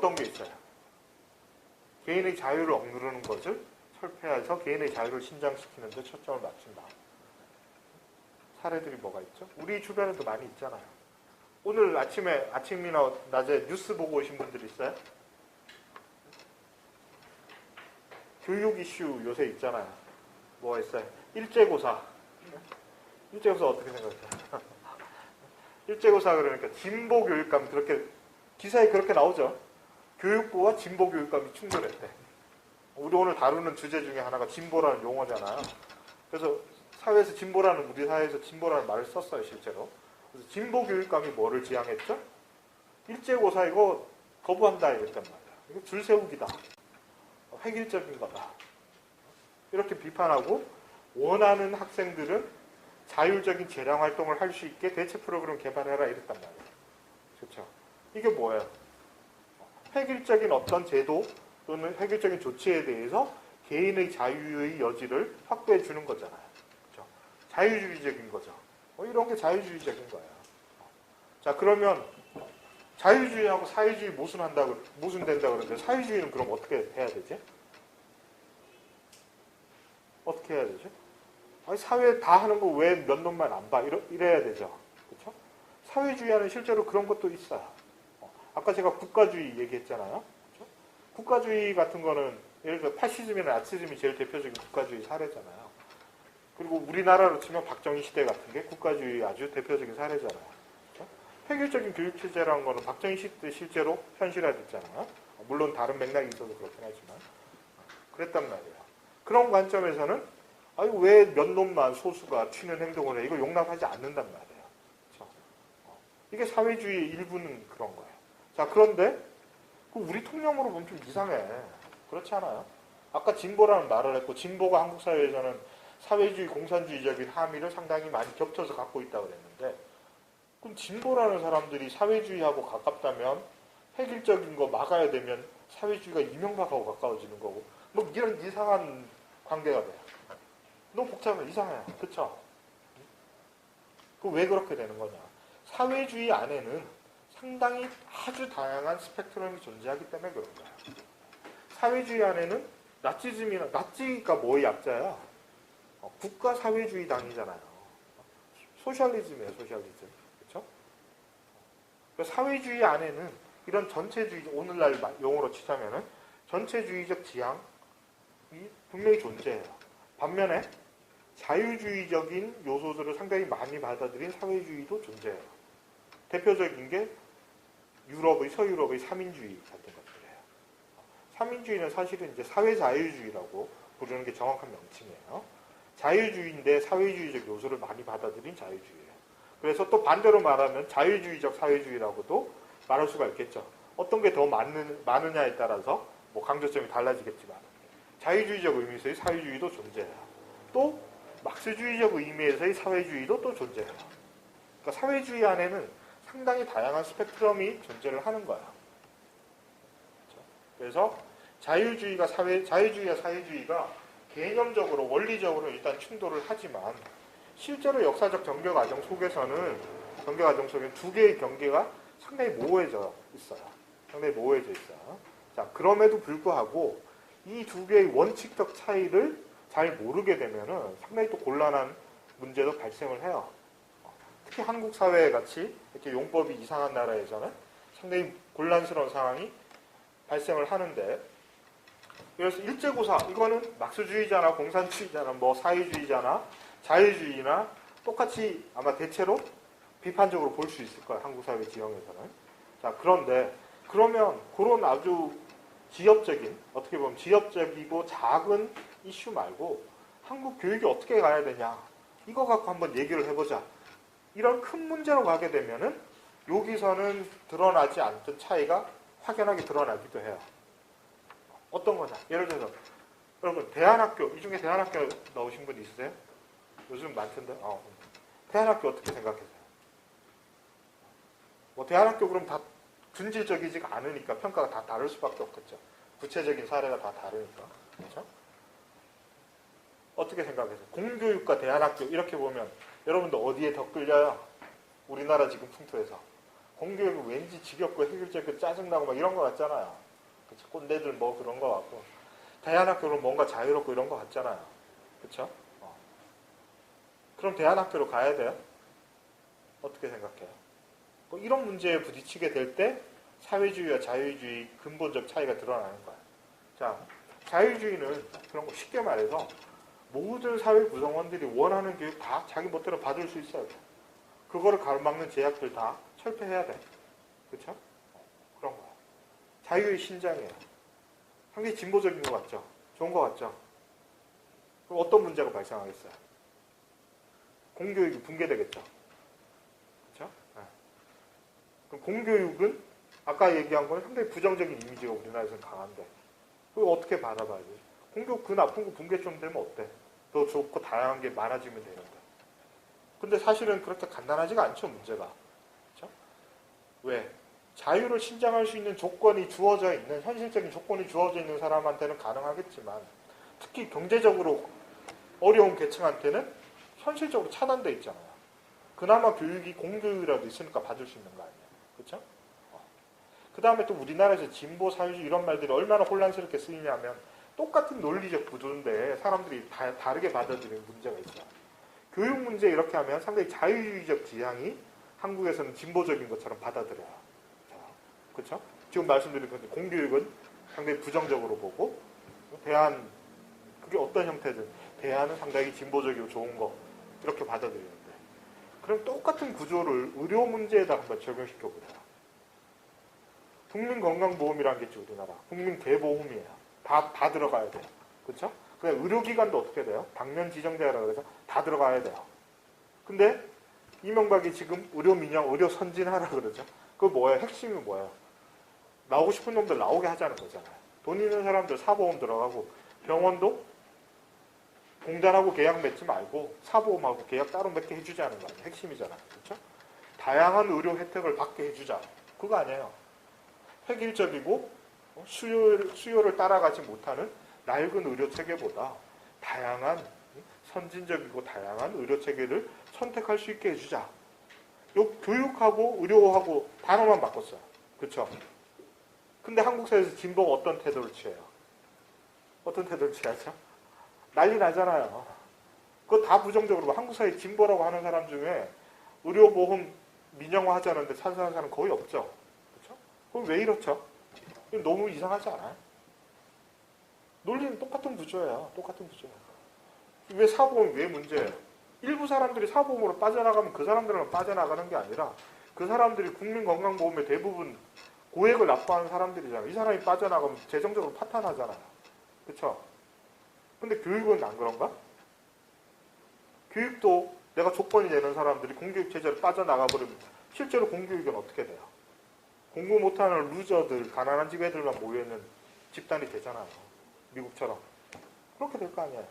어떤 게 있어요? 개인의 자유를 억누르는 것을 철폐해서 개인의 자유를 신장시키는 데 초점을 맞춘다. 사례들이 뭐가 있죠? 우리 주변에도 많이 있잖아요. 오늘 아침이나 낮에 뉴스 보고 오신 분들 있어요? 교육 이슈 요새 있잖아요. 뭐가 있어요? 일제고사. 일제고사 어떻게 생각해요? 일제고사 그러니까 진보교육감 그렇게 기사에 그렇게 나오죠. 교육부와 진보교육감이 충돌했대. 우리 오늘 다루는 주제 중에 하나가 진보라는 용어잖아요. 그래서 사회에서 진보라는 우리 사회에서 진보라는 말을 썼어요 실제로. 그래서 진보교육감이 뭐를 지향했죠? 일제고사 이거 거부한다 이랬단 말이야. 이거 줄 세우기다. 획일적인 거다. 이렇게 비판하고 원하는 학생들은 자율적인 재량 활동을 할 수 있게 대체 프로그램 개발해라 이랬단 말이에요. 그렇죠? 이게 뭐예요? 획일적인 어떤 제도 또는 획일적인 조치에 대해서 개인의 자유의 여지를 확보해 주는 거잖아요. 그렇죠? 자유주의적인 거죠. 이런 게 자유주의적인 거예요. 자, 그러면 자유주의하고 사회주의 모순된다 그러는데 사회주의는 그럼 어떻게 해야 되지? 어떻게 해야 되죠? 아니, 사회 다 하는 거 왜 몇 놈만 안 봐? 이래야 되죠. 그렇죠? 사회주의와는 실제로 그런 것도 있어요. 아까 제가 국가주의 얘기했잖아요. 그렇죠? 국가주의 같은 거는 예를 들어 파시즘이나 나치즘이 제일 대표적인 국가주의 사례잖아요. 그리고 우리나라로 치면 박정희 시대 같은 게 국가주의 아주 대표적인 사례잖아요. 그렇죠? 획일적인 교육체제라는 거는 박정희 시대 실제로 현실화됐잖아요. 물론 다른 맥락이 있어서 그렇긴 하지만 그랬단 말이에요. 그런 관점에서는 아니 왜 몇 놈만 소수가 튀는 행동을 해? 이거 용납하지 않는단 말이에요. 그렇죠? 이게 사회주의의 일부는 그런 거예요. 자, 그런데 우리 통념으로 보면 좀 이상해. 그렇지 않아요? 아까 진보라는 말을 했고 진보가 한국 사회에서는 사회주의, 공산주의적인 함의를 상당히 많이 겹쳐서 갖고 있다고 그랬는데 그럼 진보라는 사람들이 사회주의하고 가깝다면 획일적인 거 막아야 되면 사회주의가 이명박하고 가까워지는 거고 뭐 이런 이상한 관계가 돼요. 너무 복잡해. 이상해요. 그쵸? 왜 그렇게 되는 거냐. 사회주의 안에는 상당히 아주 다양한 스펙트럼이 존재하기 때문에 그런 거예요. 사회주의 안에는 나치가 뭐의 약자야? 국가사회주의당이잖아요. 소셜리즘이에요, 소셜리즘. 그렇죠? 사회주의 안에는 이런 전체주의, 오늘날 용어로 치자면은 전체주의적 지향이 분명히 존재해요. 반면에 자유주의적인 요소들을 상당히 많이 받아들인 사회주의도 존재해요. 대표적인 게 서유럽의 삼인주의 같은 것들이에요. 삼인주의는 사실은 이제 사회자유주의라고 부르는 게 정확한 명칭이에요. 자유주의인데 사회주의적 요소를 많이 받아들인 자유주의예요. 그래서 또 반대로 말하면 자유주의적 사회주의라고도 말할 수가 있겠죠. 어떤 게 더 많으냐에 따라서 뭐 강조점이 달라지겠지만 자유주의적 의미에서의 사회주의도 존재해요. 또 막스주의적 의미에서의 사회주의도 또 존재해요. 그러니까 사회주의 안에는 상당히 다양한 스펙트럼이 존재를 하는 거예요. 그래서 자유주의와 사회주의가 개념적으로 원리적으로 일단 충돌을 하지만 실제로 역사적 전개 과정 속에서는 두 개의 경계가 상당히 모호해져 있어요. 자, 그럼에도 불구하고 이 두 개의 원칙적 차이를 잘 모르게 되면은 상당히 또 곤란한 문제도 발생을 해요. 특히 한국 사회 같이 이렇게 용법이 이상한 나라에서는 상당히 곤란스러운 상황이 발생을 하는데, 그래서 일제고사 이거는 막스주의자나 공산주의자나 뭐 사회주의자나 자유주의나 똑같이 아마 대체로 비판적으로 볼 수 있을 거예요. 한국 사회 지형에서는. 자, 그런데 그러면 그런 아주 어떻게 보면 지역적이고 작은 이슈 말고 한국 교육이 어떻게 가야 되냐, 이거 갖고 한번 얘기를 해보자. 이런 큰 문제로 가게 되면은 여기서는 드러나지 않던 차이가 확연하게 드러나기도 해요. 어떤 거냐? 예를 들어서 여러분 대안학교, 이 중에 대안학교 나오신 분 있으세요? 요즘 많던데. 대안학교 어떻게 생각하세요? 뭐 대안학교 그럼 다 균질적이지가 않으니까 평가가 다 다를 수밖에 없겠죠. 구체적인 사례가 다 다르니까. 그렇죠? 어떻게 생각하세요? 공교육과 대안학교 이렇게 보면 여러분들 어디에 더 끌려요? 우리나라 지금 풍토에서 공교육은 왠지 지겹고 해결책고 짜증나고 막 이런 거 같잖아요. 그쵸? 꼰대들 뭐 그런 거 같고. 대안학교는 뭔가 자유롭고 이런 거 같잖아요. 그쵸? 그럼 대안학교로 가야 돼요? 어떻게 생각해요? 이런 문제에 부딪히게 될 때 사회주의와 자유주의 근본적 차이가 드러나는 거예요. 자, 자유주의는 그런 거 쉽게 말해서 모든 사회 구성원들이 원하는 교육 다 자기 멋대로 받을 수 있어야 돼. 그거를 가로막는 제약들 다 철폐해야 돼. 그렇죠? 그런 거야. 자유의 신장이에요. 상당히 진보적인 것 같죠? 좋은 것 같죠? 그럼 어떤 문제가 발생하겠어요? 공교육이 붕괴되겠죠? 그렇죠? 네. 그럼 공교육은 아까 얘기한 건 상당히 부정적인 이미지가 우리나라에서는 강한데 그걸 어떻게 바라봐야 돼? 공교육 그 나쁜 거 붕괴 좀 되면 어때? 더 좋고 다양한 게 많아지면 되는데. 근데 사실은 그렇게 간단하지가 않죠, 문제가. 그렇죠? 왜? 자유를 신장할 수 있는 조건이 주어져 있는, 현실적인 조건이 주어져 있는 사람한테는 가능하겠지만, 특히 경제적으로 어려운 계층한테는 현실적으로 차단돼 있잖아요. 그나마 교육이 공교육이라도 있으니까 받을 수 있는 거 아니에요. 그렇죠? 그 다음에 또 우리나라에서 진보, 사회주의 이런 말들이 얼마나 혼란스럽게 쓰이냐면 똑같은 논리적 구조인데 사람들이 다르게 받아들이는 문제가 있어요. 교육 문제 이렇게 하면 상당히 자유주의적 지향이 한국에서는 진보적인 것처럼 받아들여요. 그렇죠? 지금 말씀드린 건데 공교육은 상당히 부정적으로 보고 그게 어떤 형태든 대안은 상당히 진보적이고 좋은 거 이렇게 받아들이는데 그럼 똑같은 구조를 의료 문제에다 한번 적용시켜 보세요. 국민건강보험이라는 게 있죠, 우리나라. 국민대보험이에요. 다 들어가야 돼요. 그렇죠? 그냥 의료기관도 어떻게 돼요? 당면 지정제라고 해서 다 들어가야 돼요. 근데 이명박이 지금 의료민영, 의료선진하라 그러죠. 그거 뭐예요? 핵심이 뭐예요? 나오고 싶은 놈들 나오게 하자는 거잖아요. 돈 있는 사람들 사보험 들어가고 병원도 공단하고 계약 맺지 말고 사보험하고 계약 따로 맺게 해주자는 거 아니에요. 핵심이잖아요. 그렇죠? 다양한 의료 혜택을 받게 해주자. 그거 아니에요. 획일적이고 수요를 따라가지 못하는 낡은 의료 체계보다 다양한 선진적이고 다양한 의료 체계를 선택할 수 있게 해주자. 요 교육하고 의료하고 단어만 바꿨어요. 그렇죠? 근데 한국 사회에서 진보가 어떤 태도를 취해요? 어떤 태도를 취하죠? 난리 나잖아요. 그거 다 부정적으로 한국 사회 진보라고 하는 사람 중에 의료보험 민영화 하자는데 찬성하는 사람 거의 없죠. 그렇죠? 그럼 왜 이렇죠? 너무 이상하지 않아요? 논리는 똑같은 구조예요. 똑같은 구조예요. 왜 사보험이 왜 문제예요? 일부 사람들이 사보험으로 빠져나가면 그 사람들은 빠져나가는 게 아니라 그 사람들이 국민건강보험의 대부분 고액을 납부하는 사람들이잖아요. 이 사람이 빠져나가면 재정적으로 파탄하잖아요. 그렇죠? 근데 교육은 안 그런가? 교육도 내가 조건이 되는 사람들이 공교육 체제로 빠져나가버리면 실제로 공교육은 어떻게 돼요? 공부 못하는 루저들, 가난한 집 애들만 모여있는 집단이 되잖아요. 미국처럼. 그렇게 될 거 아니에요.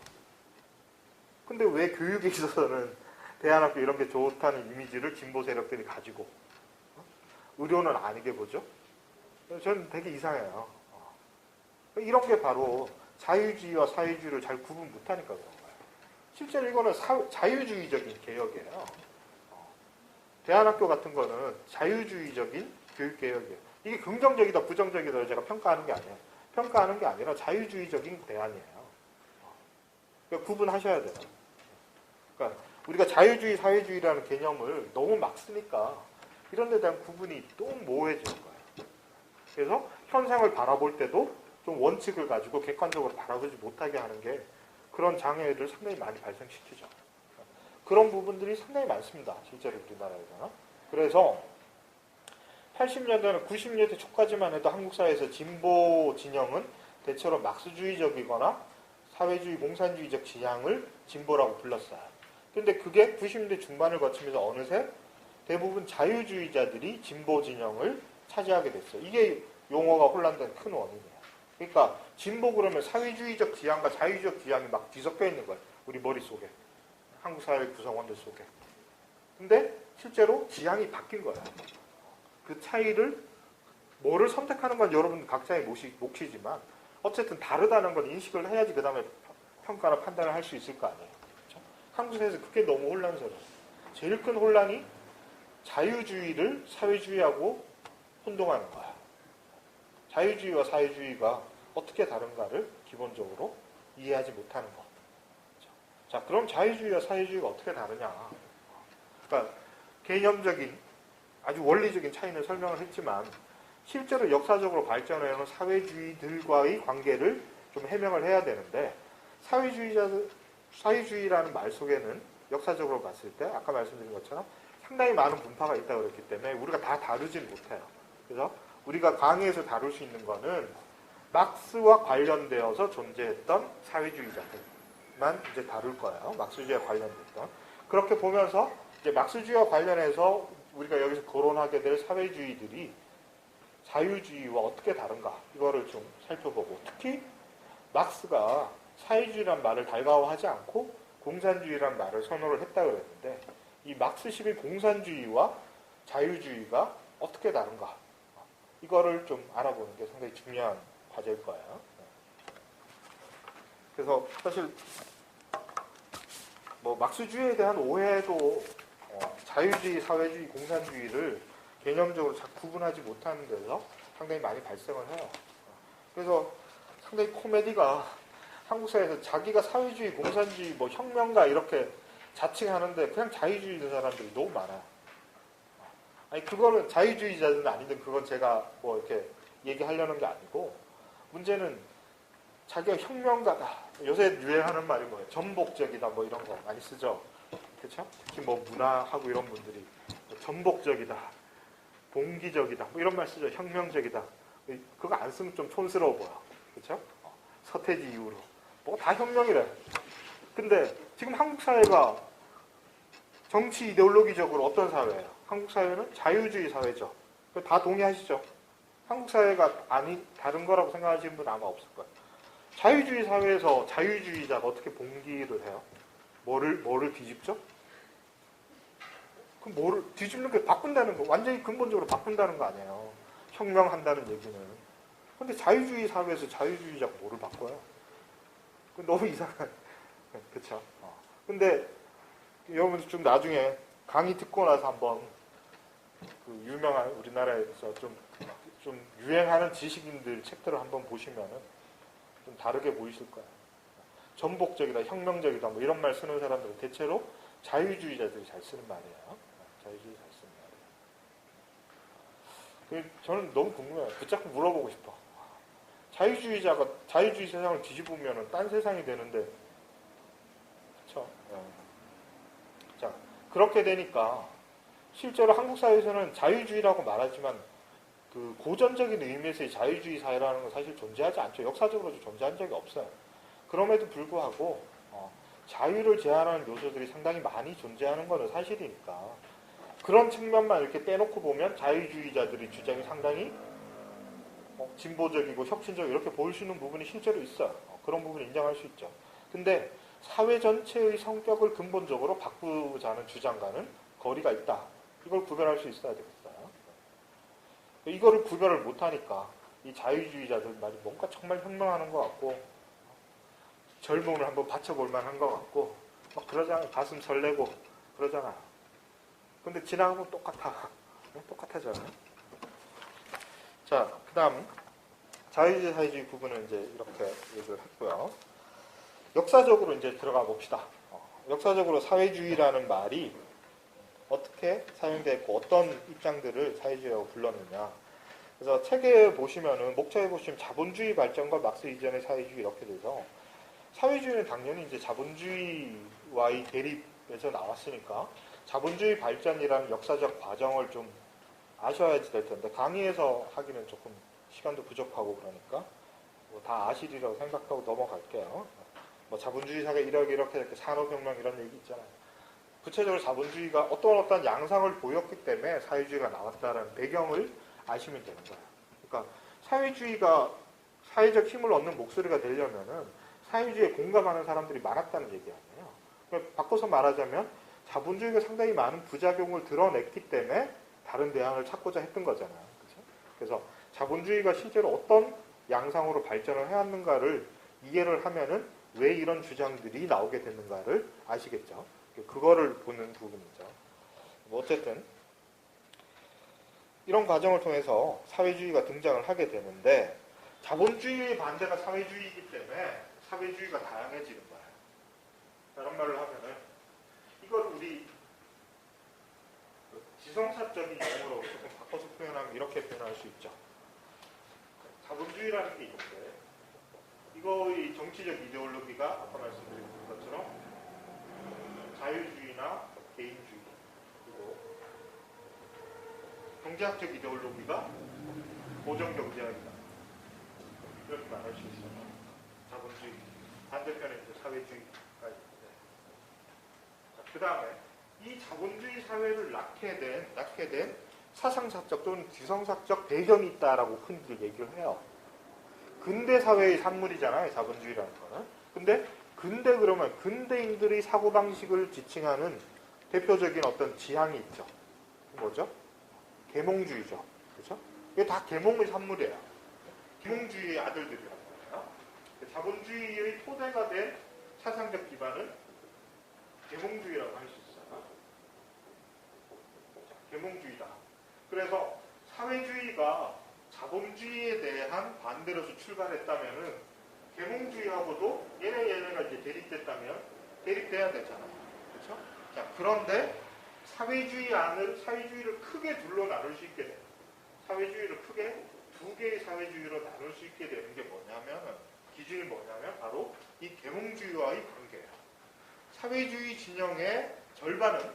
근데 왜 교육에 있어서는 대안학교 이런 게 좋다는 이미지를 진보 세력들이 가지고 의료는 아니게 보죠? 저는 되게 이상해요. 이런 게 바로 자유주의와 사회주의를 잘 구분 못하니까 그런 거예요. 실제로 이거는 자유주의적인 개혁이에요. 대안학교 같은 거는 자유주의적인 교육개혁이에요. 이게 긍정적이다 부정적이다 제가 평가하는 게 아니에요. 평가하는 게 아니라 자유주의적인 대안이에요. 그러니까 구분하셔야 돼요. 그러니까 우리가 자유주의 사회주의라는 개념을 너무 막 쓰니까 이런 데 대한 구분이 너무 모호해지는 거예요. 그래서 현상을 바라볼 때도 좀 원칙을 가지고 객관적으로 바라보지 못하게 하는 게 그런 장애를 상당히 많이 발생시키죠. 그런 부분들이 상당히 많습니다. 실제로 우리나라에서는. 그래서 80년대나 90년대 초까지만 해도 한국 사회에서 진보 진영은 대체로 막스주의적이거나 사회주의 공산주의적 지향을 진보라고 불렀어요. 근데 그게 90년대 중반을 거치면서 어느새 대부분 자유주의자들이 진보 진영을 차지하게 됐어요. 이게 용어가 혼란된 큰 원인이에요. 그러니까 진보 그러면 사회주의적 지향과 자유주의적 지향이 막 뒤섞여 있는 거예요. 우리 머릿속에. 한국 사회 구성원들 속에. 근데 실제로 지향이 바뀐 거예요. 그 차이를 뭐를 선택하는 건 여러분 각자의 몫이지만 어쨌든 다르다는 건 인식을 해야지 그 다음에 평가나 판단을 할 수 있을 거 아니에요. 그렇죠? 한국 사회에서 그게 너무 혼란스러워요. 제일 큰 혼란이 자유주의를 사회주의하고 혼동하는 거야. 자유주의와 사회주의가 어떻게 다른가를 기본적으로 이해하지 못하는 거. 자, 그럼 자유주의와 사회주의가 어떻게 다르냐? 그러니까 개념적인 아주 원리적인 차이는 설명을 했지만 실제로 역사적으로 발전해오는 사회주의들과의 관계를 좀 해명을 해야 되는데 사회주의라는 말 속에는 역사적으로 봤을 때 아까 말씀드린 것처럼 상당히 많은 분파가 있다고 그랬기 때문에 우리가 다 다루진 못해요. 그래서 우리가 강의에서 다룰 수 있는 거는 막스와 관련되어서 존재했던 사회주의자들만 이제 다룰 거예요. 막스주의와 관련됐던. 그렇게 보면서 이제 막스주의와 관련해서 우리가 여기서 거론하게 될 사회주의들이 자유주의와 어떻게 다른가 이거를 좀 살펴보고 특히 막스가 사회주의란 말을 달가워하지 않고 공산주의란 말을 선호를 했다고 그랬는데 이 막스식의 공산주의와 자유주의가 어떻게 다른가 이거를 좀 알아보는 게 상당히 중요한 과제일 거예요. 그래서 사실 뭐 막스주의에 대한 오해도 자유주의, 사회주의, 공산주의를 개념적으로 잘 구분하지 못하는 데서 상당히 많이 발생을 해요. 그래서 상당히 코미디가 한국 사회에서 자기가 사회주의, 공산주의, 뭐 혁명가 이렇게 자칭하는데 그냥 자유주의인 사람들이 너무 많아요. 아니 그거는 자유주의자든 아니든 그건 제가 뭐 이렇게 얘기하려는 게 아니고 문제는 자기가 혁명가다. 요새 유행하는 말이 뭐예요? 전복적이다 뭐 이런 거 많이 쓰죠. 그렇죠? 특히 뭐 문화하고 이런 분들이 전복적이다. 봉기적이다. 뭐 이런 말 쓰죠. 혁명적이다. 그거 안 쓰면 좀 촌스러워 보여. 그렇죠? 서태지 이후로. 뭐 다 혁명이래. 근데 지금 한국 사회가 정치 이데올로기적으로 어떤 사회예요? 한국 사회는 자유주의 사회죠. 다 동의하시죠? 한국 사회가 다른 거라고 생각하시는 분 아마 없을 거예요. 자유주의 사회에서 자유주의자가 어떻게 봉기를 해요? 뭐를 뒤집죠? 그럼 뭐를 뒤집는 게 바꾼다는 거, 완전히 근본적으로 바꾼다는 거 아니에요. 혁명한다는 얘기는. 근데 자유주의 사회에서 자유주의자가 뭐를 바꿔요? 그건 너무 이상한. 그쵸? 근데 여러분 좀 나중에 강의 듣고 나서 한번 그 유명한 우리나라에서 좀 유행하는 지식인들 책들을 한번 보시면은 좀 다르게 보이실 거예요. 전복적이다, 혁명적이다, 뭐 이런 말 쓰는 사람들은 대체로 자유주의자들이 잘 쓰는 말이에요. 자유주의 잘 쓰는 말이에요. 저는 너무 궁금해요. 붙잡고 물어보고 싶어. 자유주의자가 자유주의 세상을 뒤집으면 딴 세상이 되는데, 그렇죠? 자, 그렇게 되니까 실제로 한국 사회에서는 자유주의라고 말하지만 그 고전적인 의미에서의 자유주의 사회라는 건 사실 존재하지 않죠. 역사적으로도 존재한 적이 없어요. 그럼에도 불구하고 자유를 제한하는 요소들이 상당히 많이 존재하는 것은 사실이니까 그런 측면만 이렇게 떼놓고 보면 자유주의자들의 주장이 상당히 진보적이고 혁신적이고 이렇게 보일 수 있는 부분이 실제로 있어요. 그런 부분을 인정할 수 있죠. 근데 사회 전체의 성격을 근본적으로 바꾸자는 주장과는 거리가 있다. 이걸 구별할 수 있어야 되겠어요. 이거를 구별을 못하니까 이 자유주의자들 말이 뭔가 정말 혁명하는 것 같고 젊음을 한번 바쳐볼 만한 것 같고 막 그러잖아요. 가슴 설레고 그러잖아요. 근데 지나가면 똑같아. 똑같아져요. 자, 그 다음 자유주의, 사회주의 구분은 이제 이렇게 얘기를 했고요. 역사적으로 이제 들어가 봅시다. 역사적으로 사회주의라는 말이 어떻게 사용됐고 어떤 입장들을 사회주의라고 불렀느냐. 그래서 책에 보시면은 목차에 보시면 자본주의 발전과 막스 이전의 사회주의 이렇게 돼서 사회주의는 당연히 이제 자본주의와의 대립에서 나왔으니까 자본주의 발전이라는 역사적 과정을 좀 아셔야지 될 텐데 강의에서 하기는 조금 시간도 부족하고 그러니까 뭐 다 아시리라고 생각하고 넘어갈게요. 뭐 자본주의 사회 이렇게 산업혁명 이런 얘기 있잖아요. 구체적으로 자본주의가 어떤 양상을 보였기 때문에 사회주의가 나왔다는 배경을 아시면 되는 거예요. 그러니까 사회주의가 사회적 힘을 얻는 목소리가 되려면은 사회주의에 공감하는 사람들이 많았다는 얘기 아니에요. 그러니까 바꿔서 말하자면 자본주의가 상당히 많은 부작용을 드러냈기 때문에 다른 대안을 찾고자 했던 거잖아요. 그렇죠? 그래서 자본주의가 실제로 어떤 양상으로 발전을 해왔는가를 이해를 하면은 왜 이런 주장들이 나오게 됐는가를 아시겠죠. 그거를 보는 부분이죠. 뭐 어쨌든 이런 과정을 통해서 사회주의가 등장을 하게 되는데 자본주의의 반대가 사회주의이기 때문에 사회주의가 다양해지는 거예요. 다른 말로 하면은 이걸 우리 지성사적인 용어로 조금 바꿔서 표현하면 이렇게 표현할 수 있죠. 자본주의라는 게 있는데 이거의 정치적 이데올로기가 아까 말씀드린 것처럼 자유주의나 개인주의 그리고 경제학적 이데올로기가 보정경제학이다. 이렇게 말할 수 있어요. 자본주의 반대편에 이제 사회주의가 있는데 그 다음에 이 자본주의 사회를 낳게 된 사상사적 또는 지성사적 배경이 있다라고 흔히 얘기를 해요. 근대 사회의 산물이잖아요, 자본주의라는 거는. 근데 그러면 근대인들의 사고방식을 지칭하는 대표적인 어떤 지향이 있죠. 뭐죠? 계몽주의죠. 그렇죠? 이게 다 계몽의 산물이에요. 계몽주의의 아들들이라는 거예요. 자본주의의 토대가 된 사상적 기반은 계몽주의라고 할 수 있어요. 계몽주의다. 그래서 사회주의가 자본주의에 대한 반대로서 출발했다면은 계몽주의하고도 얘네가 이제 대립됐다면 대립돼야 되잖아요. 그렇죠? 자, 그런데 사회주의를 크게 둘로 나눌 수 있게 돼요. 사회주의를 크게 두 개의 사회주의로 나눌 수 있게 되는 게 뭐냐면 기준이 뭐냐면 바로 이 계몽주의와의 관계예요. 사회주의 진영의 절반은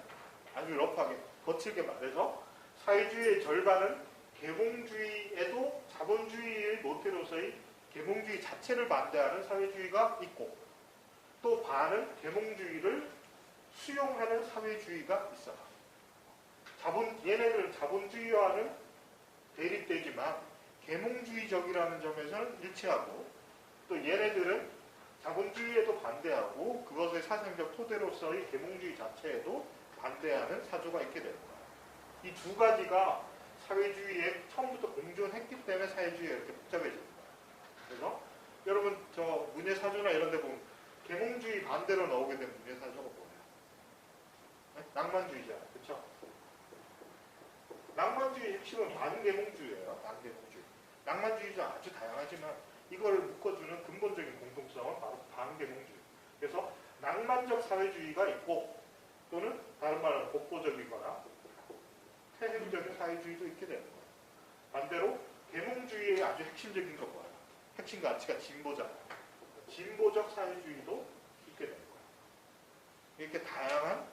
아주 러프하게 거칠게 말해서 사회주의의 절반은 계몽주의에도 자본주의의 모태로서의 계몽주의 자체를 반대하는 사회주의가 있고 또 반은 계몽주의를 수용하는 사회주의가 있어요. 얘네들은 자본주의와는 대립되지만 계몽주의적이라는 점에서는 일치하고 또 얘네들은 자본주의에도 반대하고 그것의 사상적 토대로서의 계몽주의 자체에도 반대하는 사조가 있게 되는 거예요. 이 두 가지가 사회주의에 처음부터 공존했기 때문에 사회주의가 이렇게 복잡해지는 거예요. 그래서 여러분 저 문예사조나 이런 데 보면 계몽주의 반대로 나오게 된 문예사조가 뭐예요? 네? 낭만주의잖아요. 그렇죠? 낭만주의 핵심은 반계몽주의예요. 반계몽주의. 낭만주의도 아주 다양하지만 이걸 묶어주는 근본적인 공통성은 바로 반계몽주의. 그래서 낭만적 사회주의가 있고 또는 다른 말로 복고적이거나 퇴행적인 사회주의도 있게 되는 거예요. 반대로 계몽주의의 아주 핵심적인 건 뭐예요? 핵심 가치가 진보잖아요. 진보적 사회주의도 있게 되는 거예요. 이렇게 다양한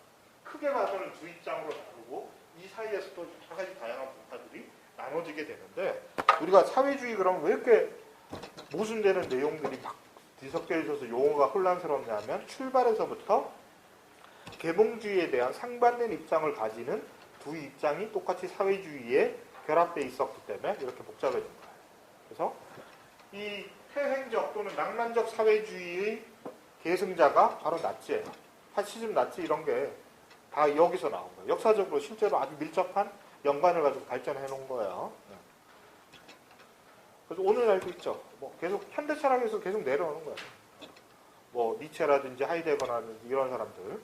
크게 봐서는 두 입장으로 나누고 이 사이에서 또 여러 가지 다양한 분파들이 나눠지게 되는데 우리가 사회주의 그러면 왜 이렇게 모순되는 내용들이 막 뒤섞여 있어서 용어가 혼란스럽냐면 출발에서부터 계몽주의에 대한 상반된 입장을 가지는 두 입장이 똑같이 사회주의에 결합되어 있었기 때문에 이렇게 복잡해진 거예요. 그래서 이 퇴행적 또는 낭만적 사회주의의 계승자가 바로 나치예요. 파시즘, 나치 이런 게 다 여기서 나온 거예요. 역사적으로 실제로 아주 밀접한 연관을 가지고 발전해 놓은 거예요. 그래서 오늘날도 있죠. 뭐 계속 현대 철학에서 계속 내려오는 거예요. 뭐 니체라든지 하이데거라든지 이런 사람들.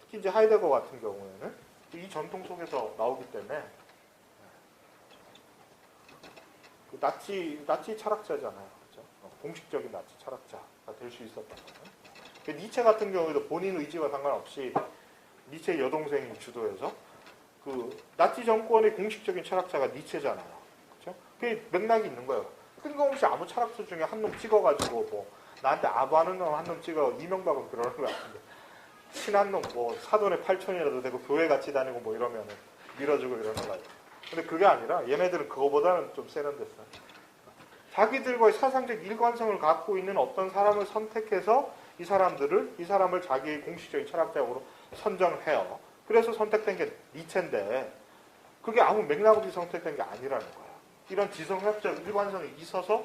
특히 이제 하이데거 같은 경우에는 이 전통 속에서 나오기 때문에 그 나치 철학자잖아요. 그렇죠? 공식적인 나치 철학자가 될 수 있었던 거예요. 니체 같은 경우에도 본인 의지와 상관없이 니체의 여동생이 주도해서 그 나치 정권의 공식적인 철학자가 니체잖아요. 그렇죠? 그게 맥락이 있는 거예요. 뜬금없이 아무 철학자 중에 한 놈 찍어가지고 뭐 나한테 아부하는 놈 한 놈 찍어 이명박은 그러는 거 같은데 친한 놈 뭐 사돈의 8촌이라도 되고 교회 같이 다니고 뭐 이러면은 밀어주고 이러는 거예요. 근데 그게 아니라 얘네들은 그거보다는 좀 세련됐어요. 자기들과의 사상적 일관성을 갖고 있는 어떤 사람을 선택해서 이 사람을 자기의 공식적인 철학자로 선정해요. 그래서 선택된 게 니체인데 그게 아무 맥락 없이 선택된 게 아니라는 거예요. 이런 지성학적 일관성이 있어서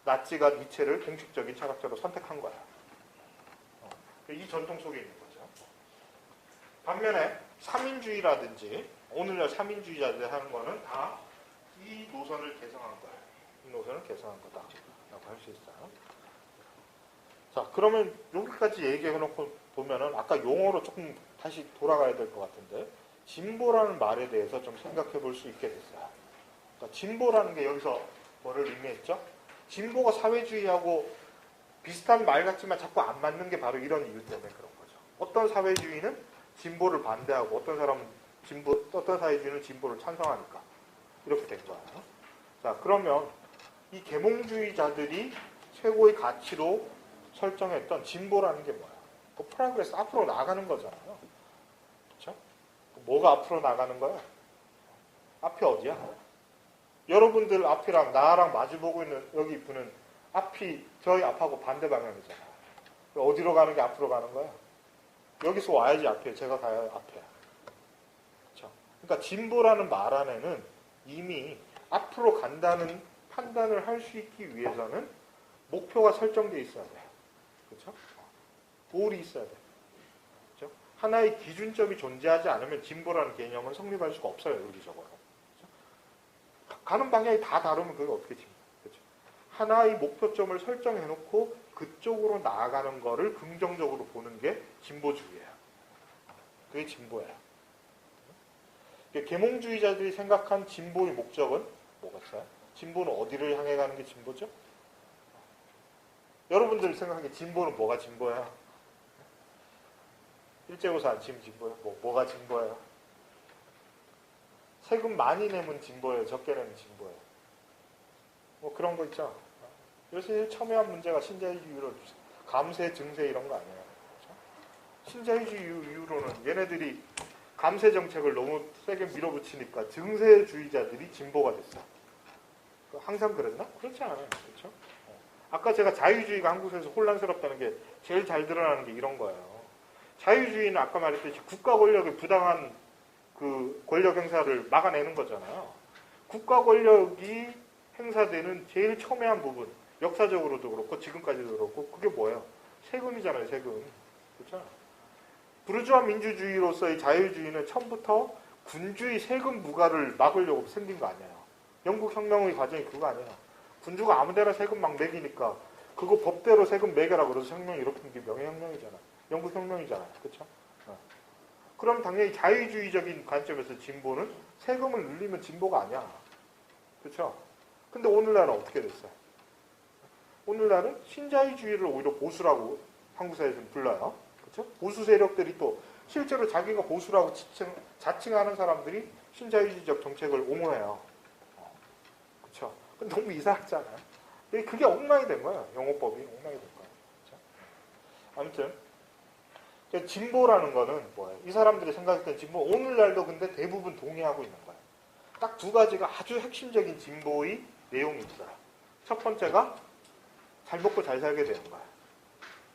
나치가 니체를 공식적인 철학자로 선택한 거야. 이 전통 속에 있는 거죠. 반면에 삼인주의라든지 오늘날 삼인주의자들 하는 거는 다 이 노선을 개성한 거예요. 이 노선을 개성한 거다라고 할 수 있어요. 자, 그러면 여기까지 얘기해놓고 보면은 아까 용어로 조금 다시 돌아가야 될 것 같은데 진보라는 말에 대해서 좀 생각해 볼 수 있게 됐어요. 그러니까 진보라는 게 여기서 뭐를 의미했죠? 진보가 사회주의하고 비슷한 말 같지만 자꾸 안 맞는 게 바로 이런 이유 때문에 그런 거죠. 어떤 사회주의는 진보를 반대하고 어떤 사회주의는 진보를 찬성하니까 이렇게 된 거예요. 자, 그러면 이 계몽주의자들이 최고의 가치로 설정했던 진보라는 게 뭐야? 그 프로그레스 앞으로 나가는 거잖아요. 그렇죠? 뭐가 앞으로 나가는 거야? 앞이 어디야? 여러분들 앞이랑 나랑 마주보고 있는 여기 분은 앞이 저희 앞하고 반대 방향이잖아요. 어디로 가는 게 앞으로 가는 거야? 여기서 와야지 앞에, 제가 가야 앞에. 그렇죠? 그러니까 진보라는 말 안에는 이미 앞으로 간다는 판단을 할 수 있기 위해서는 목표가 설정되어 있어야 돼요. 그렇죠? 골이 있어야 돼요. 그렇죠? 하나의 기준점이 존재하지 않으면 진보라는 개념은 성립할 수가 없어요. 여기저거로. 그렇죠? 가는 방향이 다 다르면 그게 어떻게 진보? 그렇죠? 하나의 목표점을 설정해놓고 그쪽으로 나아가는 거를 긍정적으로 보는 게 진보주의예요. 그게 진보예요. 계몽주의자들이 생각한 진보의 목적은 뭐겠어요? 진보는 어디를 향해 가는 게 진보죠? 여러분들 생각하기에 진보는 뭐가 진보야? 일제고사 안 치면 진보야? 뭐가 진보예요? 세금 많이 내면 진보예요? 적게 내면 진보예요? 뭐 그런 거 있죠? 요새 첨예한 문제가 신자유주의로 감세, 증세 이런 거 아니에요. 그렇죠? 신자유주의 이후로는 얘네들이 감세 정책을 너무 세게 밀어붙이니까 증세주의자들이 진보가 됐어. 항상 그랬나? 그렇지 않아요. 그렇죠? 아까 제가 자유주의가 한국에서 혼란스럽다는 게 제일 잘 드러나는 게 이런 거예요. 자유주의는 아까 말했듯이 국가 권력의 부당한 그 권력 행사를 막아내는 거잖아요. 국가 권력이 행사되는 제일 첨예한 부분, 역사적으로도 그렇고 지금까지도 그렇고 그게 뭐예요? 세금이잖아요. 세금. 그렇죠? 부르주아 민주주의로서의 자유주의는 처음부터 군주의 세금 부과를 막으려고 생긴 거 아니에요. 영국 혁명의 과정이 그거 아니에요. 군주가 아무데나 세금 막 매기니까 그거 법대로 세금 매겨라 그래서 혁명 일으킨 게 명예혁명이잖아. 영국 혁명이잖아요. 그렇죠? 그럼 당연히 자유주의적인 관점에서 진보는 세금을 늘리면 진보가 아니야. 그렇죠? 근데 오늘날은 어떻게 됐어요? 오늘날은 신자유주의를 오히려 보수라고 한국 사회에서는 불러요. 그렇죠? 보수 세력들이 또 실제로 자기가 보수라고 자칭하는 사람들이 신자유주의적 정책을 옹호해요. 그렇죠? 너무 이상하잖아요. 그게 엉망이 된 거예요. 영어법이 엉망이 된 거예요. 그렇죠? 아무튼 진보라는 거는 뭐예요? 이 사람들이 생각했던 진보 오늘날도 근데 대부분 동의하고 있는 거예요. 딱 두 가지가 아주 핵심적인 진보의 내용이 있어요. 첫 번째가 잘 먹고 잘 살게 되는 거예요.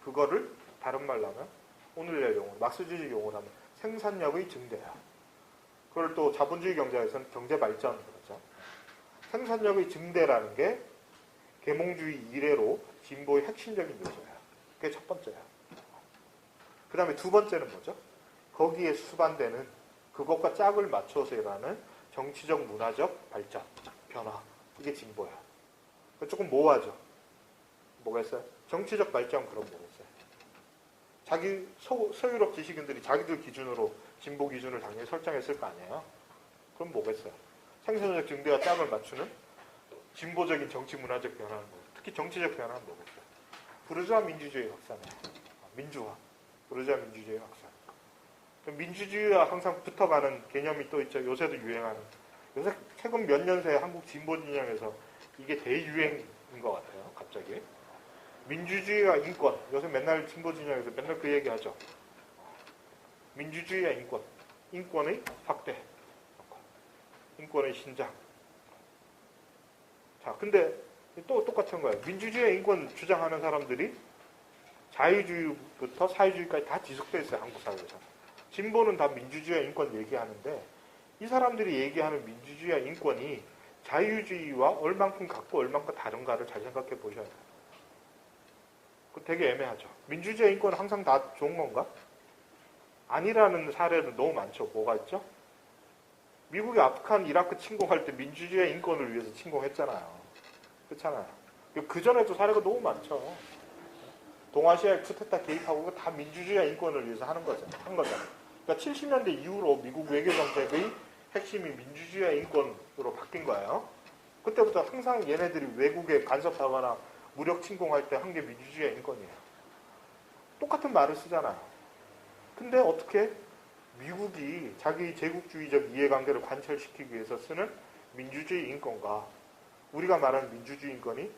그거를 다른 말로 하면 오늘날 용어, 막스주의 용어로 하면 생산력의 증대야. 그걸 또 자본주의 경제에서는 경제 발전 그러죠. 생산력의 증대라는 게 계몽주의 이래로 진보의 핵심적인 요소야. 그게 첫 번째야. 그 다음에 두 번째는 뭐죠? 거기에 수반되는 그것과 짝을 맞춰서 일하는 정치적, 문화적 발전, 변화. 이게 진보야. 조금 모호하죠? 뭐겠어요? 정치적 발전 그럼 뭐겠어요? 자기 서유럽 지식인들이 자기들 기준으로 진보 기준을 당연히 설정했을 거 아니에요? 그럼 뭐겠어요? 생산적 증대와 짝을 맞추는 진보적인 정치 문화적 변화는 뭐 특히 정치적 변화는 뭐겠어요? 부르주아 민주주의 확산이에요. 민주화. 부르주아 민주주의 확산. 민주주의와 항상 붙어가는 개념이 또 있죠. 요새도 유행하는. 요새 최근 몇 년 새에 한국 진보 진영에서 이게 대유행인 것 같아요. 갑자기. 민주주의와 인권. 요새 맨날 진보 진영에서 맨날 그 얘기 하죠. 민주주의와 인권. 인권의 확대. 인권의 신장. 자, 근데 또 똑같은 거예요. 민주주의와 인권 주장하는 사람들이 자유주의부터 사회주의까지 다 뒤섞여 있어요. 한국 사회에서. 진보는 다 민주주의와 인권 얘기하는데 이 사람들이 얘기하는 민주주의와 인권이 자유주의와 얼만큼 같고 얼만큼 다른가를 잘 생각해 보셔야 돼요. 되게 애매하죠. 민주주의와 인권은 항상 다 좋은 건가? 아니라는 사례는 너무 많죠. 뭐가 있죠? 미국이 아프간, 이라크 침공할 때 민주주의와 인권을 위해서 침공했잖아요. 그렇잖아요. 그 전에도 사례가 너무 많죠. 동아시아의 쿠데타 개입하고 다 민주주의와 인권을 위해서 한 거잖아요. 그러니까 70년대 이후로 미국 외교 정책의 핵심이 민주주의와 인권으로 바뀐 거예요. 그때부터 항상 얘네들이 외국에 간섭하거나 무력 침공할 때 한 게 민주주의와 인권이에요. 똑같은 말을 쓰잖아요. 근데 어떻게 미국이 자기 제국주의적 이해관계를 관철시키기 위해서 쓰는 민주주의 인권과 우리가 말하는 민주주의 인권이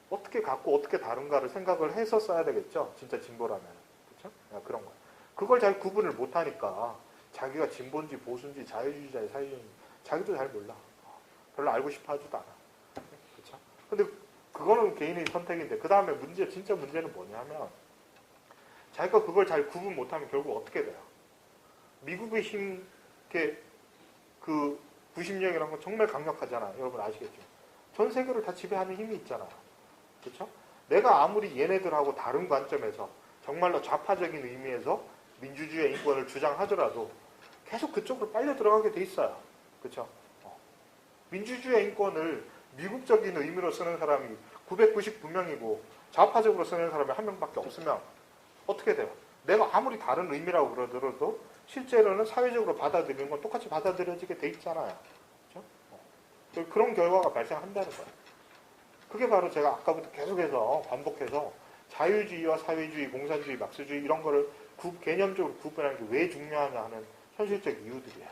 어떻게 같고 어떻게 다른가를 생각을 해서 써야 되겠죠. 진짜 진보라면. 그렇죠? 그런 거예요. 그걸 잘 구분을 못하니까 자기가 진보인지 보수인지 자유주의자의 사유인지 자기도 잘 몰라. 별로 알고 싶어 하지도 않아. 그렇죠? 근데 그거는 개인의 선택인데 그 다음에 진짜 문제는 뭐냐면 자기가 그걸 잘 구분 못하면 결국 어떻게 돼요? 미국의 힘, 그 구심력이라는 건 정말 강력하잖아요. 여러분 아시겠죠? 전 세계를 다 지배하는 힘이 있잖아요. 그렇죠? 내가 아무리 얘네들하고 다른 관점에서 정말로 좌파적인 의미에서 민주주의의 인권을 주장하더라도 계속 그쪽으로 빨려 들어가게 돼 있어요. 그렇죠? 민주주의의 인권을 미국적인 의미로 쓰는 사람이 999명이고 좌파적으로 쓰는 사람이 1명밖에 없으면 어떻게 돼요? 내가 아무리 다른 의미라고 그러더라도 실제로는 사회적으로 받아들이는 건 똑같이 받아들여지게 돼 있잖아요. 그렇죠? 그런 결과가 발생한다는 거예요. 그게 바로 제가 아까부터 계속해서 반복해서 자유주의와 사회주의, 공산주의, 막스주의 이런 거를 개념적으로 구분하는 게 왜 중요하냐 하는 현실적 이유들이에요.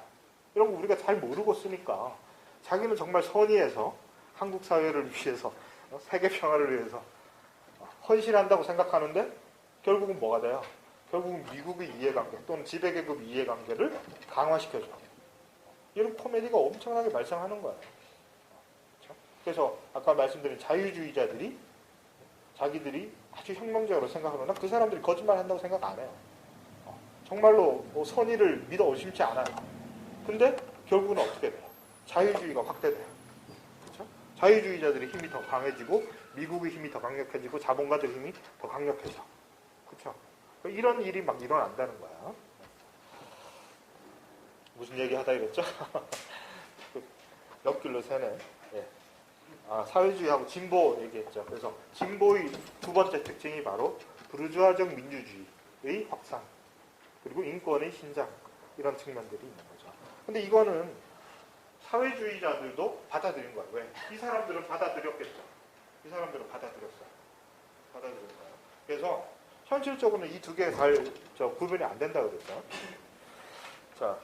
이런 거 우리가 잘 모르고 쓰니까 자기는 정말 선의해서 한국 사회를 위해서 세계 평화를 위해서 헌신한다고 생각하는데 결국은 뭐가 돼요? 결국은 미국의 이해관계 또는 지배계급 이해관계를 강화시켜줘. 이런 코미디가 엄청나게 발생하는 거예요. 그렇죠? 그래서 아까 말씀드린 자유주의자들이 자기들이 아주 혁명적으로 생각하면 난 그 사람들이 거짓말 한다고 생각 안 해요. 정말로 선의를 믿어 의심치 않아요. 근데 결국은 어떻게 돼요? 자유주의가 확대돼요. 그렇죠? 자유주의자들의 힘이 더 강해지고 미국의 힘이 더 강력해지고 자본가들 힘이 더 강력해져. 그렇죠? 이런 일이 막 일어난다는 거야. 무슨 얘기 하다 이랬죠? 옆길로 새네. 예. 사회주의하고 진보 얘기했죠. 그래서 진보의 두 번째 특징이 바로 부르주아적 민주주의의 확산 그리고 인권의 신장 이런 측면들이 있는 거죠. 근데 이거는 사회주의자들도 받아들인 거예요. 왜? 이 사람들은 받아들였겠죠. 이 사람들은 받아들였어요. 받아들였어요. 그래서 현실적으로는 이 두 개 잘 구분이 안 된다 그랬죠. 자.